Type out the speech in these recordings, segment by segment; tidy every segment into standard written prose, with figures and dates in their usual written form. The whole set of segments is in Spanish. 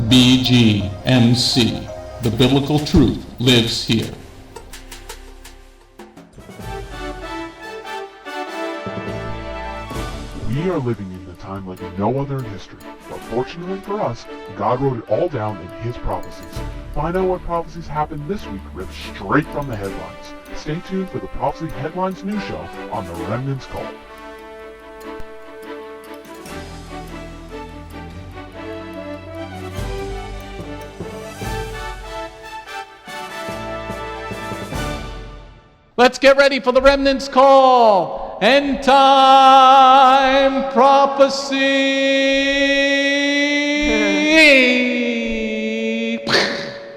BGMC. The biblical truth lives here. We are living in a time like no other in history, but fortunately for us, God wrote it all down in His prophecies. Find out what prophecies happened this week ripped straight from the headlines. Stay tuned for the Prophecy Headlines news show on the Remnant's Call. Let's get ready for the Remnant's Call. Endtime prophecy.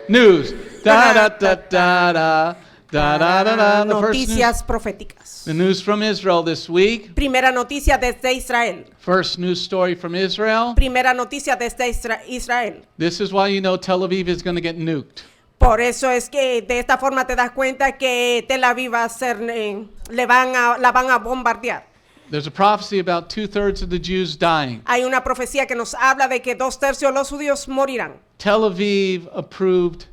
News. Da da da da da. Da, da, da, da. Noticias proféticas. The news from Israel this week. Primera noticia desde Israel. First news story from Israel. Primera noticia desde Israel. This is why you know Tel Aviv is going to get nuked. Por eso es que de esta forma te das cuenta que Tel Aviv va a ser, la van a bombardear. There's a prophecy about 2/3 of the Jews dying. Hay una profecía que nos habla de que 2/3 de los judíos morirán. Tel Aviv approved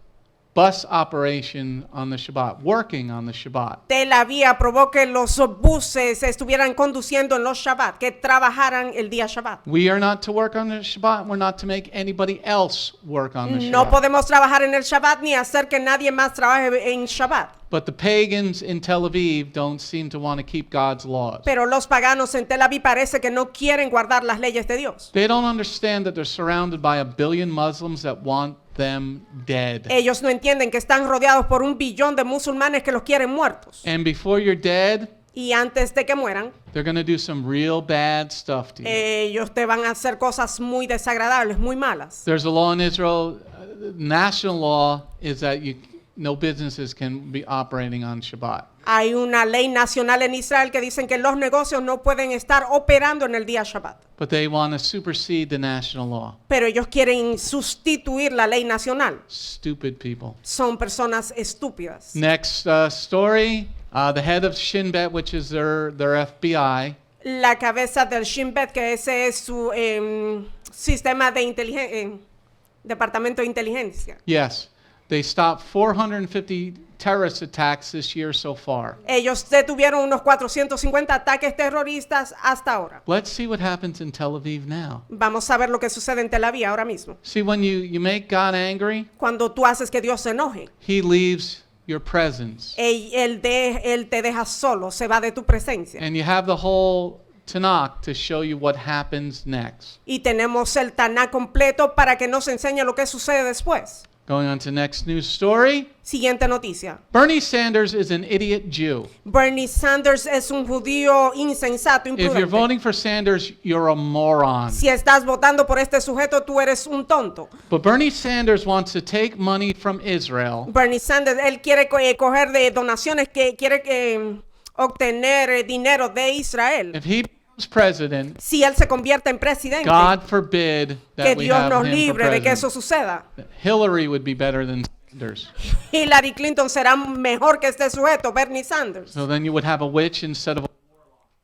bus operation on the Shabbat, working on the Shabbat. Tel Aviv aprobó que los buses estuvieran conduciendo en los Shabbat, que trabajaran el día Shabbat. We are not to work on the Shabbat. We're not to make anybody else work on the Shabbat. No podemos trabajar en el Shabbat ni hacer que nadie más trabaje en Shabbat. But the pagans in Tel Aviv don't seem to want to keep God's laws. Pero los paganos en Tel Aviv parece que no quieren guardar las leyes de Dios. They don't understand that they're surrounded by 1 billion Muslims that want them dead. Ellos no entienden que están rodeados por 1 billón de musulmanes que los quieren muertos. And before you're dead, Y antes de que mueran, they're going to do some real bad stuff to you. ellos te van a hacer cosas muy desagradables, muy malas. There's a law in Israel, national law is that no businesses can be operating on Shabbat. Hay una ley nacional en Israel que dicen que los negocios no pueden estar operando en el día Shabbat. But they want to supersede the national law. Pero ellos quieren sustituir la ley nacional. Stupid people. Son personas estúpidas. Next story, the head of Shin Bet, which is their FBI. La cabeza del Shin Bet, que ese es su sistema de inteligencia, departamento de inteligencia. Yes, they stopped 450 terrorist attacks this year so far. Ellos detuvieron unos 450 ataques terroristas hasta ahora. Let's see what happens in Tel Aviv now. Vamos a ver lo que sucede en Tel Aviv ahora mismo. See, when you make God angry, Cuando tú haces que Dios se enoje, He leaves your presence. Él te deja solo, se va de tu presencia. And you have the whole Tanakh to show you what happens next. Y tenemos el Taná completo para que nos enseñe lo que sucede después. Going on to next news story. Siguiente noticia. Bernie Sanders is an idiot Jew. Bernie Sanders es un judío insensato, If you're imprudente. voting for Sanders, you're a moron. Si estás votando por este sujeto, tú eres un tonto. But Bernie Sanders wants to take money from Israel Bernie Sanders, él quiere coger de donaciones, que quiere obtener dinero de Israel. if he becomes president. Si él se convierte en presidente, God forbid que that we Dios have nos him for libre de que eso president. suceda. Hillary would be better than Sanders. Hillary Clinton será mejor que este sujeto, Bernie Sanders. So then you would have a witch instead of a...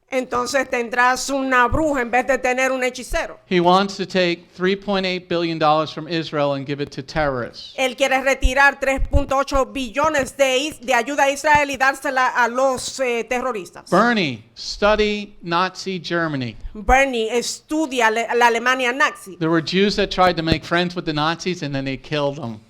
Entonces tendrás una bruja en vez de tener un hechicero. He wants to take $3.8 billion from Israel and give it to terrorists. Él quiere retirar 3.8 billones de ayuda a Israel y dársela a los terroristas. Bernie, study Nazi Germany. Bernie estudia la Alemania nazi. There were Jews that tried to make friends with the Nazis and then they killed them.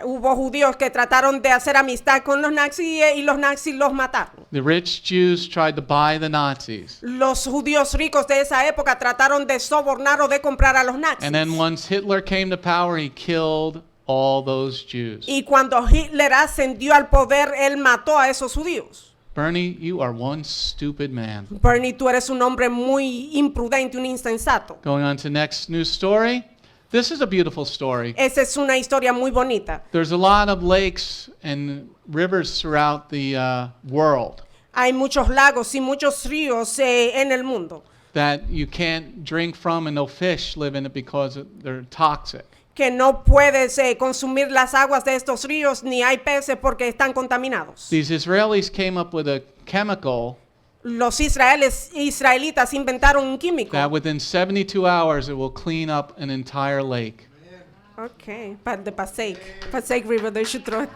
Hubo judíos que trataron de hacer amistad con los nazis y los nazis los mataron. The rich Jews tried to buy the Nazis. Los judíos ricos de esa época trataron de sobornar o de comprar a los nazis. And then once Hitler came to power, he killed all those Jews. Y cuando Hitler ascendió al poder, él mató a esos judíos. Bernie, you are one stupid man. Bernie, tú eres un hombre muy imprudente, un insensato. Going on to next news story. This is a beautiful story. Esa es una historia muy bonita. There's a lot of lakes and rivers throughout the world Hay muchos lagos y muchos ríos en el mundo that you can't drink from and no fish live in it because they're toxic. que no puedes consumir las aguas de estos ríos ni hay peces porque están contaminados. These Israelis came up with a chemical Los israelitas inventaron un químico that within 72 hours it will clean up an entire lake. Okay, the Passaic River, they should throw it.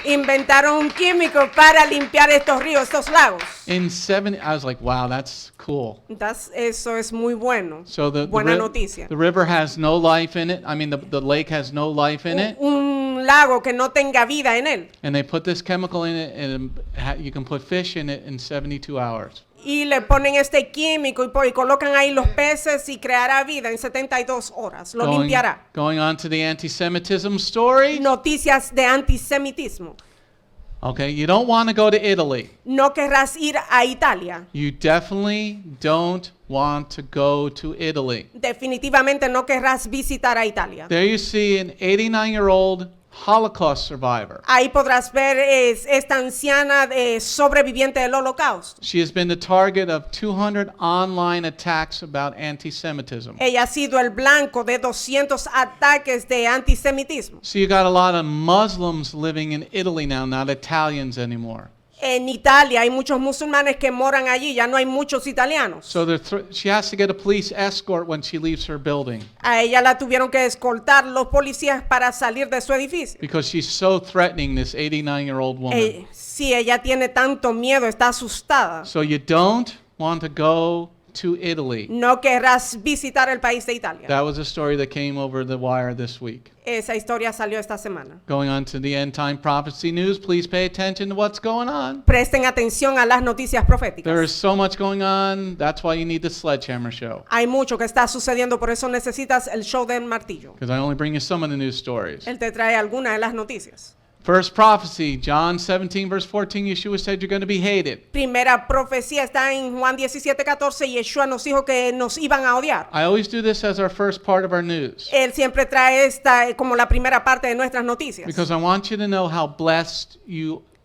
Inventaron un químico para limpiar estos ríos, estos lagos. In 70, I was like, wow, that's cool. Eso es muy bueno. So Buena noticia. the river has no life in it. I mean, the lake has no life in it. Un lago que no tenga vida en él. And they put this chemical in it, and you can put fish in it in 72 hours. Y le ponen este químico y colocan ahí los peces y creará vida en 72 horas. Lo limpiará. Going on to the anti-Semitism story. Noticias de antisemitismo. Okay, you don't want to go to Italy. No querrás ir a Italia. You definitely don't want to go to Italy. Definitivamente no querrás visitar a Italia. There you see an 89-year-old Holocaust survivor. Ahí podrás ver esta anciana sobreviviente del Holocausto. She has been the target of 200 online attacks about anti-Semitism. Ella ha sido el blanco de 200 ataques de antisemitismo. So you got a lot of Muslims living in Italy now, not Italians anymore. En Italia hay muchos musulmanes que moran allí, ya no hay muchos italianos. So she has to get a police escort when she leaves her building A ella la tuvieron que escoltar los policías para salir de su edificio. because she's so threatening, this 89-year-old woman. Sí, ella tiene tanto miedo, está asustada. So you don't want to go to Italy. No querrás visitar el país de Italia. That was a story that came over the wire this week. Esa historia salió esta semana. Going on to the Endtime prophecy news, please pay attention to what's going on. Presten atención a las noticias proféticas. There is so much going on. That's why you need the Sledgehammer Show. Hay mucho que está sucediendo, por eso necesitas el show del martillo. Because I only bring you some of the news stories. Él te trae algunas de las noticias. First prophecy, John 17, verse 14, Yeshua said you're going to be hated. Primera profecía está en Juan 17:14 y Yeshua nos dijo que nos iban a odiar. I always do this as our first part of our news. Él siempre trae esta como la primera parte de nuestras noticias. Because I want you to know how blessed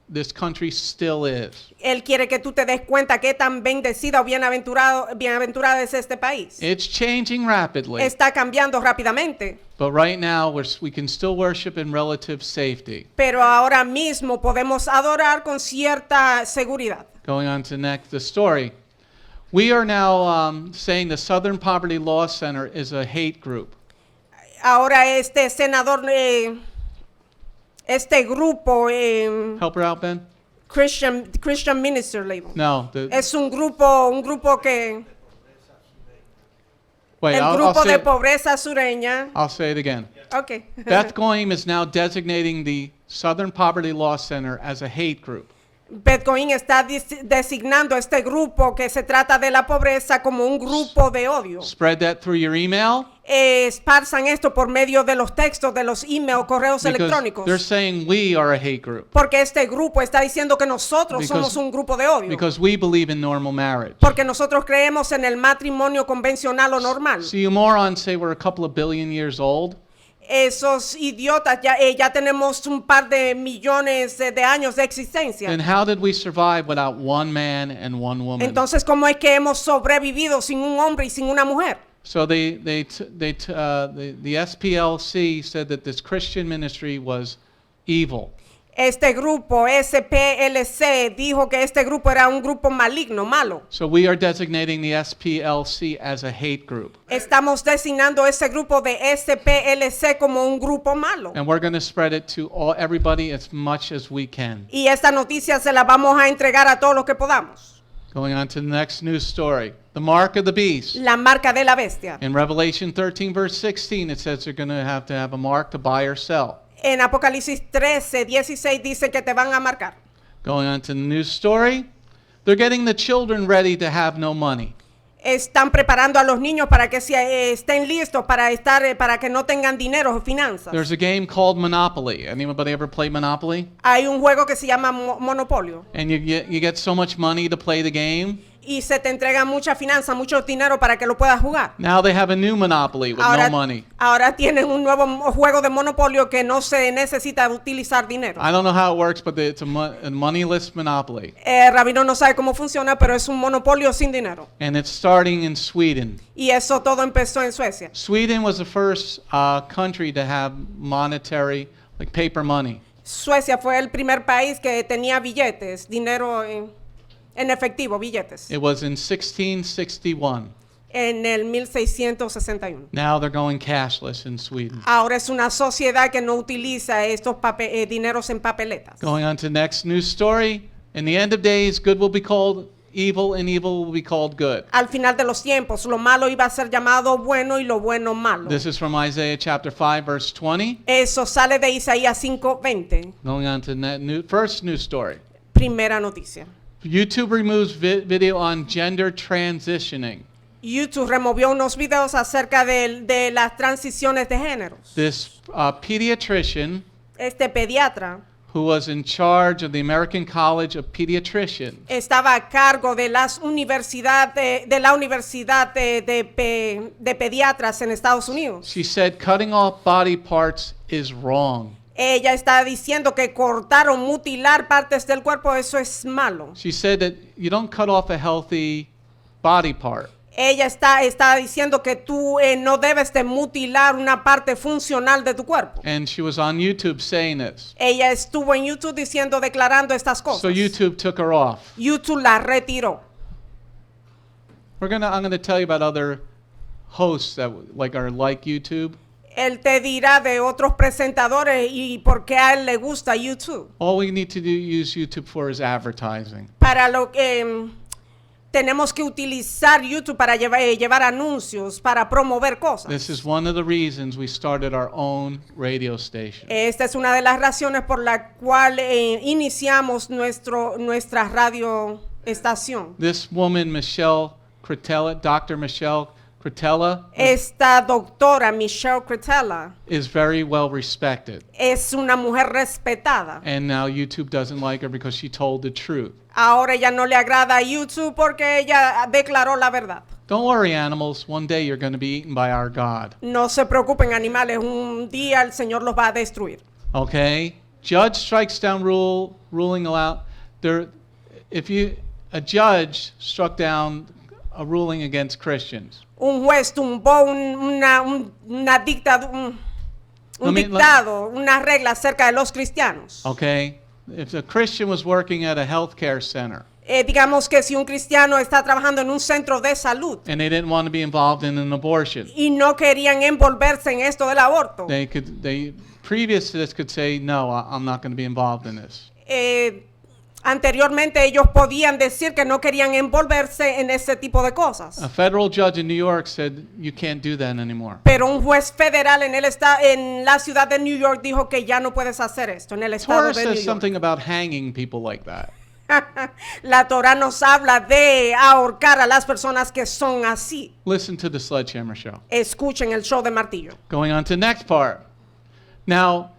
this country still is. Él quiere que tú te des cuenta qué tan bendecido o bienaventurado es este país. It's changing rapidly. Está cambiando rápidamente. But right now, we can still worship in relative safety. Pero ahora mismo podemos adorar con cierta seguridad. Going on to the story. We are now saying the Southern Poverty Law Center is a hate group. Ahora este senador, este grupo, Help her out, Ben? Christian Minister Label. No. Es un grupo que... Wait, el grupo de pobreza sureña. I'll say it again. Okay. Beth Goyim is now designating the Southern Poverty Law Center as a hate group. Beth Goyim está designando este grupo que se trata de la pobreza como un grupo de odio. Spread that through your email. Esparzan esto por medio de los textos, de los emails, correos electrónicos. They're saying we are a hate group. Porque este grupo está diciendo que nosotros somos un grupo de odio. Because we believe in normal marriage. Porque nosotros creemos en el matrimonio convencional o normal. So you morons say we're a couple of billion years old. Esos idiotas, ya tenemos un par de millones de años de existencia. Then how did we survive without one man and one woman? Entonces, ¿cómo es que hemos sobrevivido sin un hombre y sin una mujer? So the SPLC said that this Christian ministry was evil. Este grupo, SPLC, dijo que este grupo era un grupo maligno, malo. So we are designating the SPLC as a hate group. Estamos designando ese grupo de SPLC como un grupo malo. And we're going to spread it to everybody as much as we can. Y esta noticia se la vamos a entregar a todos los que podamos. Going on to the next news story. The mark of the beast. La marca de la bestia. In Revelation 13, verse 16, it says you're going to have a mark to buy or sell. En Apocalipsis 13:16 dice que te van a marcar. Going on to the news story. They're getting the children ready to have no money. Están preparando a los niños para que estén listos para que no tengan dinero o finanzas. There's a game called Monopoly. Anybody ever play Monopoly? Hay un juego que se llama Monopolio. And you get so much money to play the game. Y se te entrega mucha finanza, mucho dinero para que lo puedas jugar. Now they have a new Monopoly with no money. Ahora tienen un nuevo juego de monopolio que no se necesita utilizar dinero. I don't know how it works, but it's a moneyless monopoly. Rabino no sabe cómo funciona, pero es un monopolio sin dinero. And it's starting in Sweden. Y eso todo empezó en Suecia. Sweden was the first country to have monetary, like paper money. Suecia fue el primer país que tenía billetes, dinero en efectivo, billetes. It was in 1661. en el 1661. Now they're going cashless in Sweden. Ahora es una sociedad que no utiliza estos dineros en papeletas. Going on to the next news story. In the end of days, good will be called evil and evil will be called good. Al final de los tiempos, lo malo iba a ser llamado bueno y lo bueno malo. This is from Isaiah chapter 5, verse 20. Eso sale de Isaías 5:20. Going on to the first news story. Primera noticia. YouTube removes video on gender transitioning. YouTube removió unos videos acerca de las transiciones de géneros. This pediatrician Este pediatra who was in charge of the American College of Pediatricians estaba a cargo de la universidad de pediatras en Estados Unidos. she said cutting off body parts is wrong. Ella está diciendo que cortar o mutilar partes del cuerpo, eso es malo. She said that you don't cut off a healthy body part. Ella está diciendo que tú no debes de mutilar una parte funcional de tu cuerpo. And she was on YouTube saying this. Ella estuvo en YouTube declarando estas cosas. So YouTube took her off. YouTube la retiró. I'm gonna tell you about other hosts that are like YouTube. Él te dirá de otros presentadores y por qué a él le gusta YouTube. All we need to use YouTube for is advertising. Para lo que tenemos que utilizar YouTube para llevar anuncios, para promover cosas. This is one of the reasons we started our own radio station. Esta es una de las razones por la cual iniciamos nuestra radio estación. This woman, Dr. Michelle Cretella, Esta doctora Michelle Cretella is very well respected. es una mujer respetada. And now YouTube doesn't like her because she told the truth. Ahora ella no le agrada a YouTube porque ella declaró la verdad. Don't worry, animals. One day you're going to be eaten by our God. No se preocupen, animales. Un día el Señor los va a destruir. Okay? Judge strikes down ruling allowed. A judge struck down a ruling against Christians. Un juez tumbó dictado, una regla acerca de los cristianos. Okay? If a Christian was working at a healthcare center Digamos que si un cristiano está trabajando en un centro de salud and they didn't want to be involved in an abortion, y no querían envolverse en esto del aborto, previous to this could say, no, I'm not going to be involved in this. anteriormente ellos podían decir que no querían envolverse en ese tipo de cosas. A federal judge in New York said you can't do that anymore. Pero un juez federal en la ciudad de New York dijo que ya no puedes hacer esto en el estado Torah de New says York. something about hanging people like that. La Torah nos habla de ahorcar a las personas que son así. Listen to the Sledgehammer Show. Escuchen el show de martillo. Going on to the next part. Now,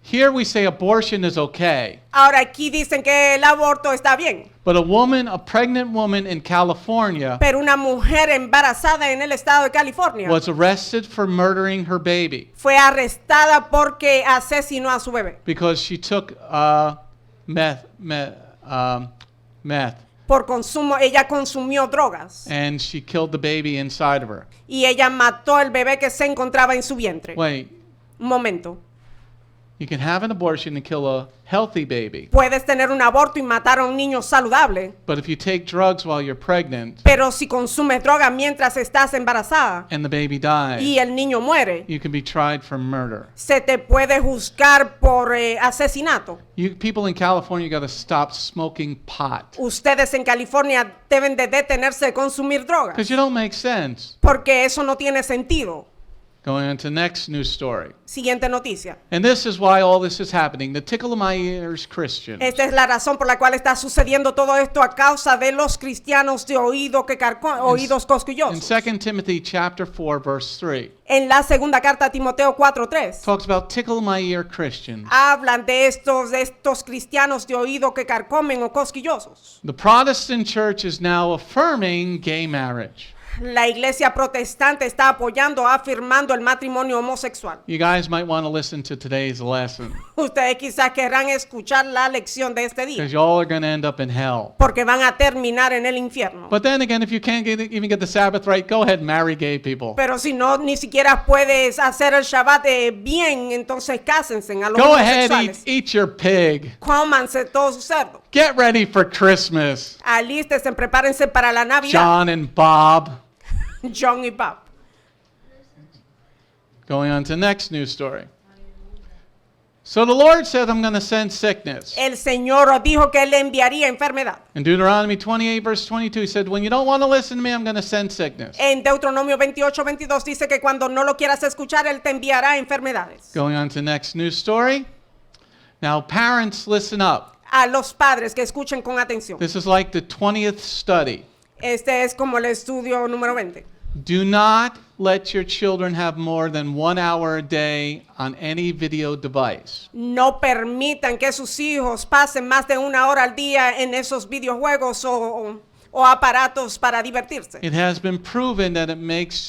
here we say abortion is okay. Ahora aquí dicen que el aborto está bien. But a pregnant woman in California Pero una mujer embarazada en el estado de California was arrested for murdering her baby fue arrestada porque asesinó a su bebé. because she took meth. Por consumo, ella consumió drogas And she killed the baby inside of her. y ella mató al bebé que se encontraba en su vientre. Wait, Un momento. you can have an abortion and kill a healthy baby. Puedes tener un aborto y matar a un niño saludable, But if you take drugs while you're pregnant pero si consumes drogas mientras estás embarazada and the baby dies, y el niño muere, you can be tried for murder. se te puede juzgar por asesinato. People in California got to stop smoking pot. Ustedes en California deben de detenerse de consumir drogas, Because you don't make sense. porque eso no tiene sentido. Going on to the next news story. Siguiente noticia. And this is why all this is happening. The tickle of my ears Christians. Esta es la razón por la cual está sucediendo todo esto, a causa de los cristianos de oídos In cosquillosos. 2 Timothy chapter 4 verse 3 En la segunda carta a Timoteo 4:3 talks about tickle my ear Christians. hablan de estos cristianos de oído que carcomen o cosquillosos. The Protestant church is now affirming gay marriage. La iglesia protestante está apoyando, afirmando el matrimonio homosexual. You guys might want to listen to today's lesson Ustedes quizás querrán escuchar la lección de este día, because y'all are going to end up in hell. porque van a terminar en el infierno. But then again, if you can't even get the Sabbath right, go ahead and marry gay people. Pero si no, ni siquiera puedes hacer el Shabbat bien, entonces cásense a los Go ahead, homosexuales. eat your pig. Cómanse todo su cerdo. Get ready for Christmas. Alístense, prepárense para la Navidad. John and Bob. John y Bob. Going on to the next news story. So the Lord said, I'm going to send sickness. El Señor dijo que Él enviaría enfermedad. In Deuteronomy 28, verse 22, he said, when you don't want to listen to me, I'm going to send sickness. En Deuteronomio 28:22 dice que cuando no lo quieras escuchar, Él te enviará enfermedades. Going on to the next news story. Now, parents, listen up. A los padres que escuchen con atención. This is like the 20th study. Este es como el estudio número 20. Do not let your children have more than 1 hour a day on any video device. No permitan que sus hijos pasen más de 1 hora al día en esos videojuegos o aparatos para divertirse. It has been proven that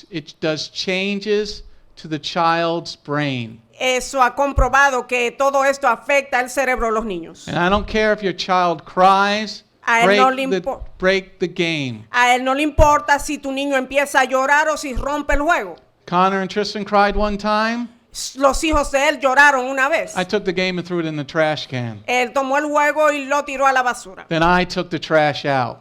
it does changes to the child's brain. Eso ha comprobado que todo esto afecta el cerebro de los niños. And I don't care if your child cries, A él no le break the game. A él no le importa si tu niño empieza a llorar o si rompe el juego. Connor and Tristan cried one time. Los hijos de él lloraron una vez. I took the game and threw it in the trash can. Él tomó el juego y lo tiró a la basura. Then I took the trash out.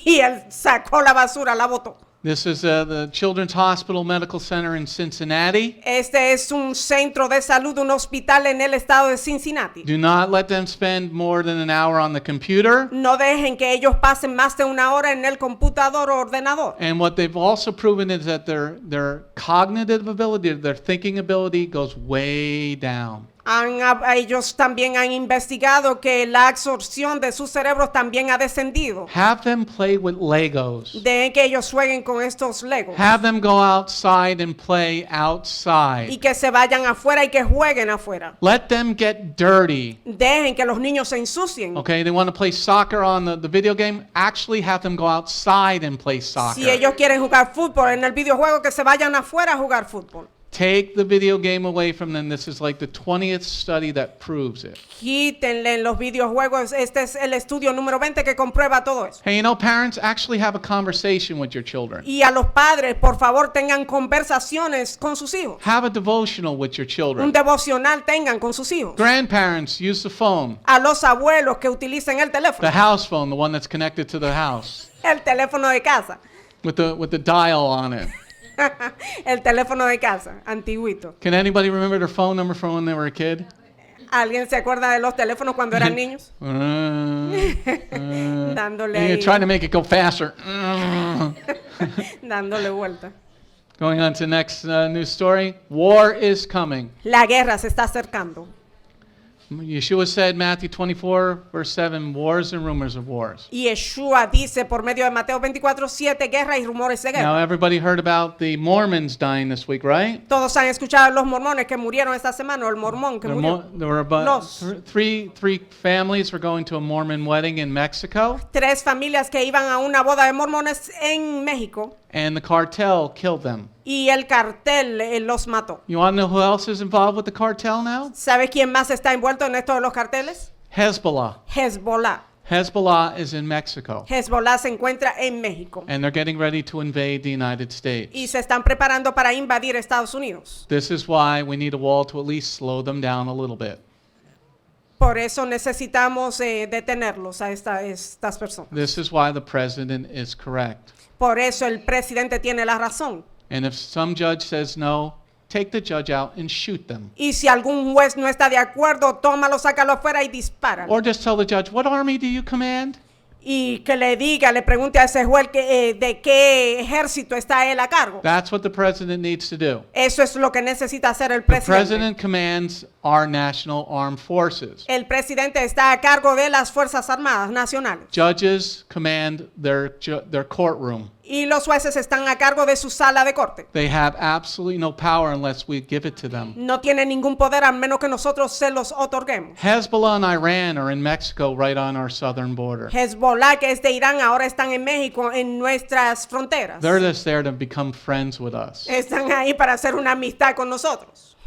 Y él sacó la basura, la botó. This is the Children's Hospital Medical Center in Cincinnati. Este es un centro de salud, un hospital en el estado de Cincinnati. Do not let them spend more than an hour on the computer. No dejen que ellos pasen más de 1 hora en el computador o ordenador. And what they've also proven is that their cognitive ability, their thinking ability goes way down. Ellos también han investigado que la absorción de sus cerebros también ha descendido. Have them play with Legos. Dejen que ellos jueguen con estos Legos. Have them go outside and play outside. Y que se vayan afuera y que jueguen afuera. Let them get dirty. Dejen que los niños se ensucien. Okay, they want to play soccer on the video game. Actually have them go outside and play soccer. Si ellos quieren jugar fútbol en el videojuego, que se vayan afuera a jugar fútbol. Take the video game away from them. This is like the 20th study that proves it. Quítenle los videojuegos. Este es el estudio número 20 que comprueba todo eso. Hey, you know, parents, actually have a conversation with your children. Y a los padres, por favor, tengan conversaciones con sus hijos. Have a devotional with your Un children. devocional tengan con sus hijos. Grandparents, use the phone. A los abuelos que utilicen el The teléfono. house phone, the one that's connected to the house, El teléfono de casa. with the dial on it. El teléfono de casa, antiguito. Can anybody remember their phone number from when they were a kid? ¿Alguien se acuerda de los teléfonos cuando eran niños? Dándole And you're ahí, trying to make it go faster. dándole vuelta. Going on to the next news story. War is coming. La guerra se está acercando. Yeshua said, Matthew 24, verse 7, wars and rumors of wars. Y Yeshua dice por medio de Mateo 24:7, guerra y rumores de Now, guerra. everybody heard about the Mormons dying this week, right? Todos han escuchado los mormones que murieron esta semana, o el mormón que murió. There were about Los. three families were going to a Mormon wedding in Mexico, 3 familias que iban a una boda de mormones en México and the cartel killed them. y el cartel los mató. You want to know who else is involved with the cartel now? ¿Sabe quién más está envuelto en esto de los carteles? Hezbollah. Hezbollah. Hezbollah is in Mexico, Hezbollah se encuentra en México and they're getting ready to invade the United y States. se están preparando para invadir Estados Unidos. This is why we need a wall to at least slow them down a little bit. Por eso necesitamos detenerlos a estas personas. This is why the president is correct. Por eso el presidente tiene la razón. And if some judge says no, take the judge out and shoot them. Y si algún juez no está de acuerdo, tómalo, sácalo afuera y dispáralo. Or just tell the judge, what army do you command? Y que le diga, le pregunte a ese juez de qué ejército está él a cargo. That's what the president needs to do. Eso es lo que necesita hacer el The presidente. president commands our national armed forces. El presidente está a cargo de las Fuerzas Armadas Nacionales. Judges command their courtroom. Y los jueces están a cargo de su sala de corte. They have absolutely no power unless we give it to them. No tienen ningún poder a menos que nosotros se los otorguemos. Hezbollah and Iran are in Mexico right on our southern border. Hezbollah, que es de Irán, ahora están en México, en nuestras fronteras. They're just there to become friends with us. Están ahí para hacer una amistad con nosotros.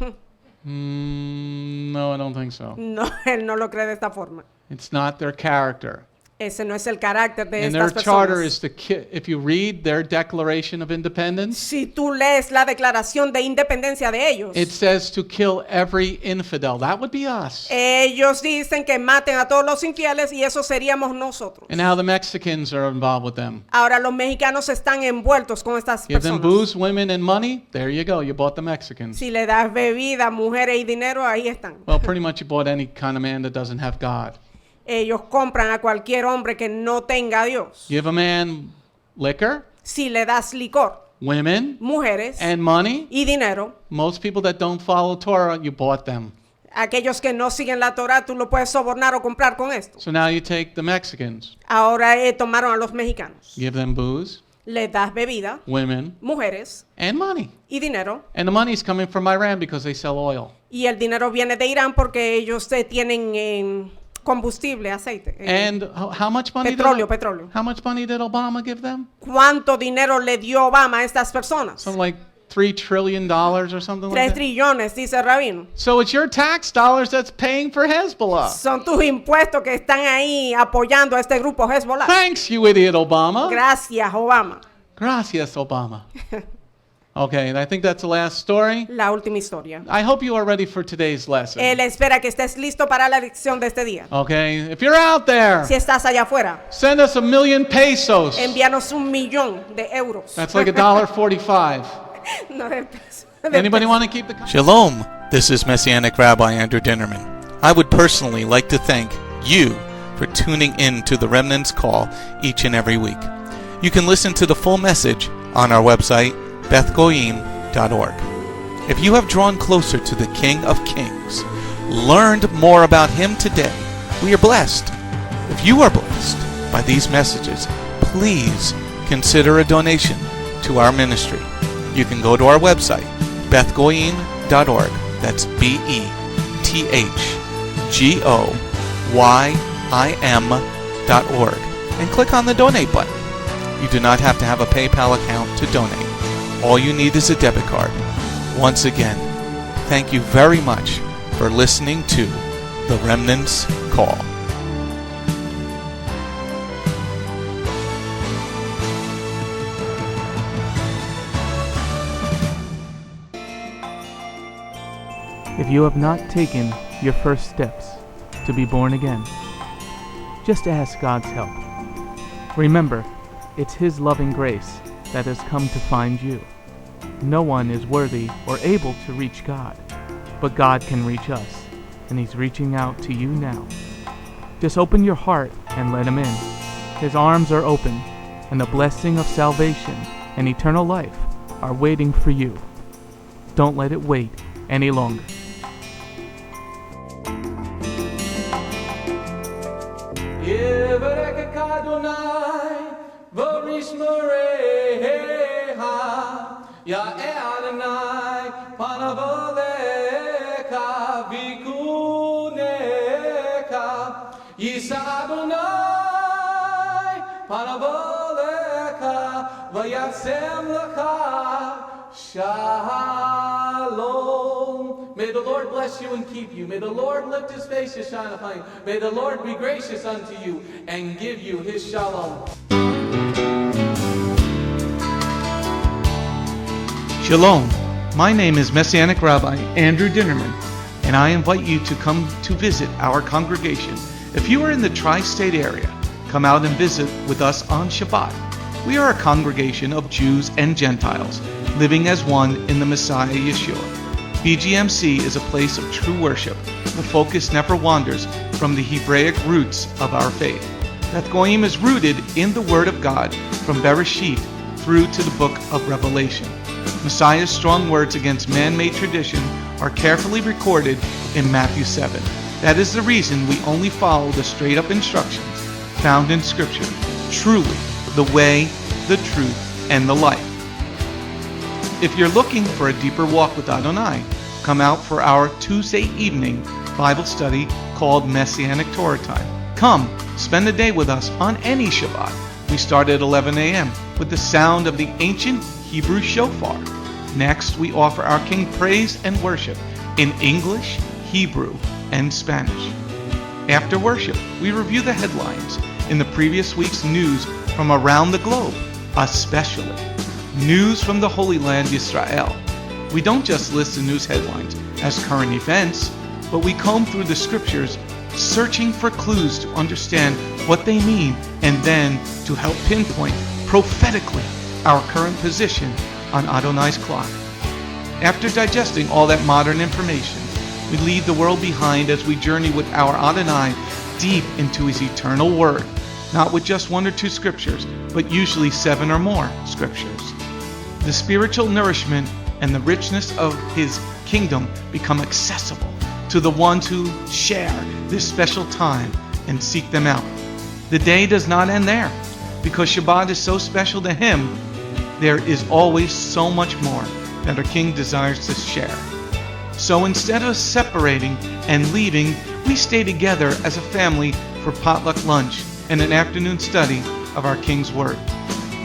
No, I don't think so. No, él no lo cree de esta forma. It's not their character. Ese no es el carácter de And their estas charter personas. is to if you read their Declaration of Independence, Si tú lees la declaración de independencia de ellos, it says to kill every infidel. That would be us. ellos dicen que maten a todos los infieles y eso seríamos nosotros. And now the Mexicans are involved with them. Ahora los mexicanos están envueltos con estas Give them personas. booze, women, and money. There you go. You bought the Mexicans. Si le das bebida, mujeres y dinero, ahí están. Well, pretty much you bought any kind of man that doesn't have God. Ellos compran a cualquier hombre que no tenga a Dios. Give a man liquor, Si le das licor, women, mujeres and money. y dinero, Most people that don't follow Torah, you bought them. aquellos que no siguen la Torah, tú lo puedes sobornar o comprar con esto. So now you take the Mexicans, Ahora tomaron a los mexicanos. give them booze, Les das bebida, women, mujeres and money. y dinero. And the money's coming from Iran because they sell oil. Y el dinero viene de Irán porque ellos tienen combustible, aceite. And how much money Petróleo. How much money did Obama give them? ¿Cuánto dinero le dio Obama a estas personas? Something like $3 trillion or something 3 like that. trillones, dice Rabino. So it's your tax dollars that's paying for Hezbollah. Son tus impuestos que están ahí apoyando a este grupo Hezbollah. Thanks, you idiot Obama. Gracias, Obama. Gracias, Obama. Okay, and I think that's the last story. La última historia. I hope you are ready for today's lesson. Él espera que estés listo para la lección de este día. Okay, if you're out there, Si estás allá afuera, send us 1,000,000 pesos. envíanos 1,000,000 de euros. That's like $1.45. No de pesos, de Anybody pesos. want to keep the Shalom, this is Messianic Rabbi Andrew Dinnerman. I would personally like to thank you for tuning in to the Remnant's Call each and every week. You can listen to the full message on our website, Bgmctv.org. If you have drawn closer to the King of Kings, learned more about Him today, we are blessed. If you are blessed by these messages, please consider a donation to our ministry. You can go to our website, bethgoyim.org. That's BETHGOYIM.org. And click on the donate button. You do not have to have a PayPal account to donate. All you need is a debit card. Once again, thank you very much for listening to The Remnant's Call. If you have not taken your first steps to be born again, just ask God's help. Remember, it's His loving grace that has come to find you. No one is worthy or able to reach God, but God can reach us, and He's reaching out to you now. Just open your heart and let Him in. His arms are open, and the blessing of salvation and eternal life are waiting for you. Don't let it wait any longer. Ya Adonai, panavoleka, vikuneka, Yisa Adonai, panavoleka, vayasem lecha, shalom. May the Lord bless you and keep you. May the Lord lift His face to shine upon you. May the Lord be gracious unto you and give you His shalom. Shalom. My name is Messianic Rabbi Andrew Dinnerman, and I invite you to come to visit our congregation. If you are in the tri-state area, come out and visit with us on Shabbat. We are a congregation of Jews and Gentiles, living as one in the Messiah Yeshua. BGMC is a place of true worship. The focus never wanders from the Hebraic roots of our faith. Beth Goyim is rooted in the Word of God from Bereshit through to the book of Revelation. Messiah's strong words against man-made tradition are carefully recorded in Matthew 7. That is the reason we only follow the straight-up instructions found in Scripture, truly the way, the truth, and the life. If you're looking for a deeper walk with Adonai, come out for our Tuesday evening Bible study called Messianic Torah Time. Come, spend the day with us on any Shabbat. We start at 11 a.m. with the sound of the ancient Hebrew shofar. Next, we offer our King praise and worship in English, Hebrew, and Spanish. After worship, we review the headlines in the previous week's news from around the globe, especially news from the Holy Land, Israel. We don't just list the news headlines as current events, but we comb through the scriptures, searching for clues to understand what they mean and then to help pinpoint prophetically our current position on Adonai's clock. After digesting all that modern information, we leave the world behind as we journey with our Adonai deep into his eternal word, not with just 1 or 2 scriptures, but usually 7 or more scriptures. The spiritual nourishment and the richness of his kingdom become accessible to the ones who share this special time and seek them out. The day does not end there. Because Shabbat is so special to him, there is always so much more that our King desires to share. So instead of separating and leaving, we stay together as a family for potluck lunch and an afternoon study of our King's Word.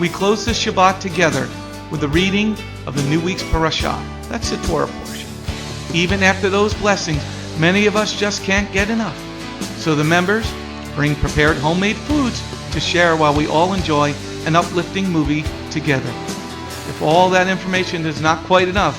We close the Shabbat together with the reading of the new week's parashah. That's the Torah portion. Even after those blessings, many of us just can't get enough. So the members bring prepared homemade foods to share while we all enjoy an uplifting movie together. If all that information is not quite enough,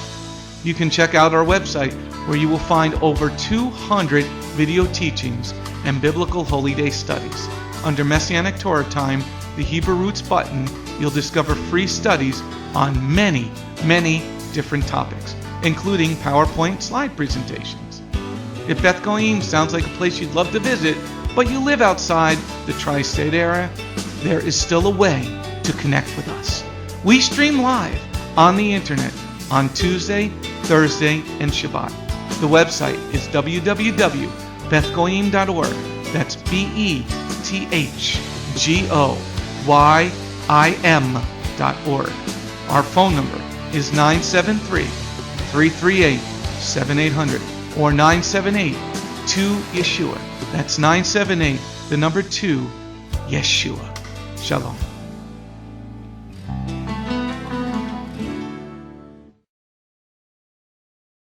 you can check out our website where you will find over 200 video teachings and biblical holy day studies. Under Messianic Torah Time, the Hebrew Roots button, you'll discover free studies on many, many different topics, including PowerPoint slide presentations. If Beth Goyim sounds like a place you'd love to visit, but you live outside the tri-state area, there is still a way to connect with us. We stream live on the internet on Tuesday, Thursday, and Shabbat. The website is www.bethgoyim.org. That's BETHGOYIM.org. Our phone number is 973-338-7800 or 978-2-YESHUA. That's 978, the number 2, Yeshua. Shalom.